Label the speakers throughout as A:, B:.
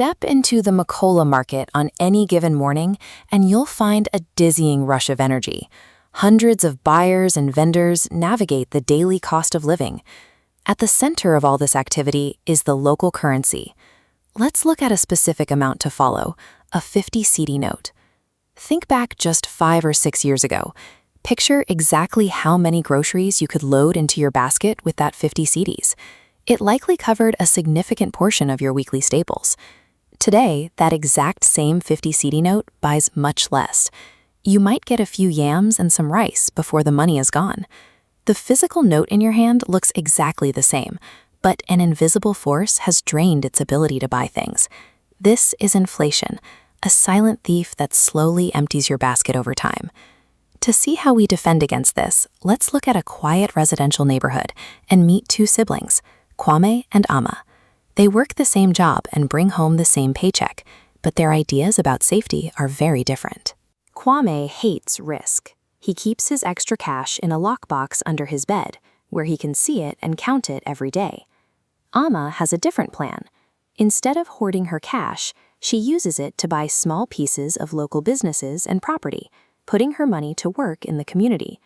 A: Step into the Macola market on any given morning, and you'll find a dizzying rush of energy. Hundreds of buyers and vendors navigate the daily cost of living. At the center of all this activity is the local currency. Let's look at a specific amount to follow, a 50 cedi note. Think back just 5 or 6 years ago. Picture exactly how many groceries you could load into your basket with that 50 cedis. It likely covered a significant portion of your weekly staples. Today, that exact same 50 cedi note buys much less. You might get a few yams and some rice before the money is gone. The physical note in your hand looks exactly the same, but an invisible force has drained its ability to buy things. This is inflation, a silent thief that slowly empties your basket over time. To see how we defend against this, let's look at a quiet residential neighborhood and meet two siblings, Kwame and Ama. They work the same job and bring home the same paycheck, but their ideas about safety are very different. Kwame hates risk. He keeps his extra cash in a lockbox under his bed, where he can see it and count it every day. Ama has a different plan. Instead of hoarding her cash, she uses it to buy small pieces of local businesses and property, putting her money to work in the community.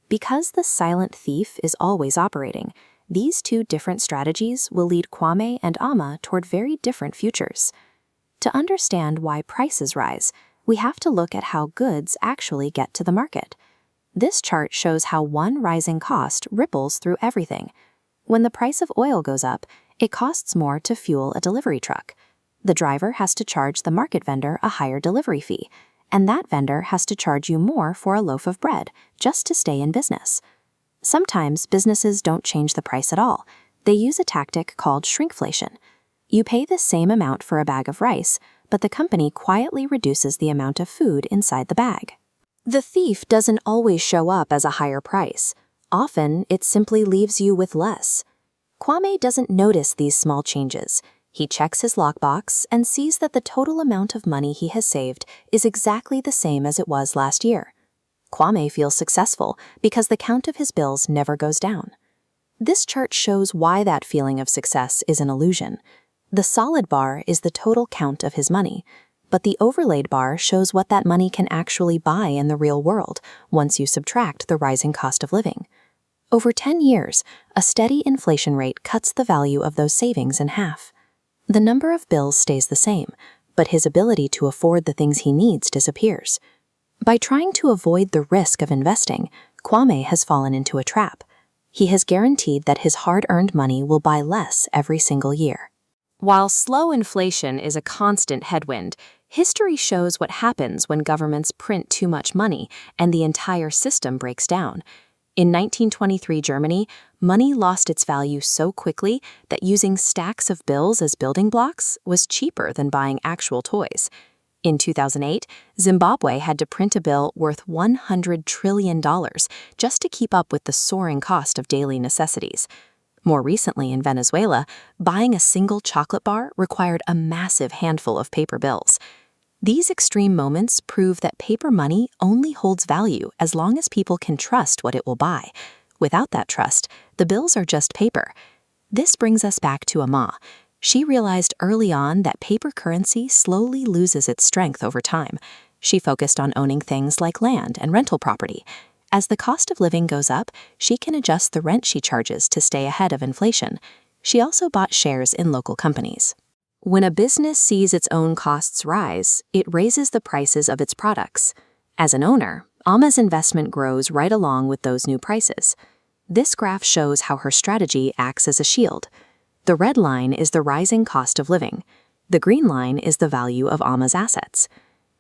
A: Because the silent thief is always operating, these two different strategies will lead Kwame and Ama toward very different futures. To understand why prices rise, we have to look at how goods actually get to the market. This chart shows how one rising cost ripples through everything. When the price of oil goes up, it costs more to fuel a delivery truck. The driver has to charge the market vendor a higher delivery fee, and that vendor has to charge you more for a loaf of bread just to stay in business. Sometimes businesses don't change the price at all. They use a tactic called shrinkflation. You pay the same amount for a bag of rice, but the company quietly reduces the amount of food inside the bag. The thief doesn't always show up as a higher price. Often, it simply leaves you with less. Kwame doesn't notice these small changes. He checks his lockbox and sees that the total amount of money he has saved is exactly the same as it was last year. Kwame feels successful because the count of his bills never goes down. This chart shows why that feeling of success is an illusion. The solid bar is the total count of his money, but the overlaid bar shows what that money can actually buy in the real world once you subtract the rising cost of living. Over 10 years, a steady inflation rate cuts the value of those savings in half. The number of bills stays the same, but his ability to afford the things he needs disappears. By trying to avoid the risk of investing, Kwame has fallen into a trap. He has guaranteed that his hard-earned money will buy less every single year. While slow inflation is a constant headwind, history shows what happens when governments print too much money and the entire system breaks down. In 1923 Germany, money lost its value so quickly that using stacks of bills as building blocks was cheaper than buying actual toys. In 2008, Zimbabwe had to print a bill worth $100 trillion just to keep up with the soaring cost of daily necessities. More recently in Venezuela, buying a single chocolate bar required a massive handful of paper bills. These extreme moments prove that paper money only holds value as long as people can trust what it will buy. Without that trust, the bills are just paper. This brings us back to Ama. She realized early on that paper currency slowly loses its strength over time. She focused on owning things like land and rental property. As the cost of living goes up, she can adjust the rent she charges to stay ahead of inflation. She also bought shares in local companies. When a business sees its own costs rise, it raises the prices of its products. As an owner, Ama's investment grows right along with those new prices. This graph shows how her strategy acts as a shield. The red line is the rising cost of living. The green line is the value of Ama's assets.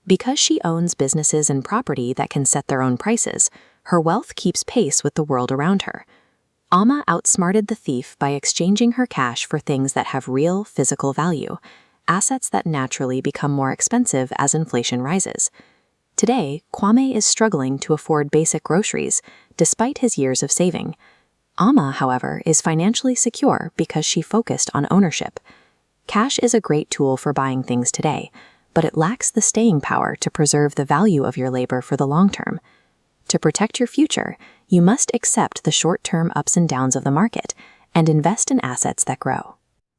A: Because she owns businesses and property that can set their own prices, her wealth keeps pace with the world around her. Ama outsmarted the thief by exchanging her cash for things that have real physical value, assets that naturally become more expensive as inflation rises. Today, Kwame is struggling to afford basic groceries, despite his years of saving. Ama, however, is financially secure because she focused on ownership. Cash is a great tool for buying things today, but it lacks the staying power to preserve the value of your labor for the long term. To protect your future, you must accept the short-term ups and downs of the market and invest in assets that grow.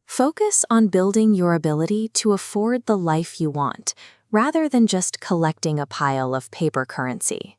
A: Focus on building your ability to afford the life you want, rather than just collecting a pile of paper currency.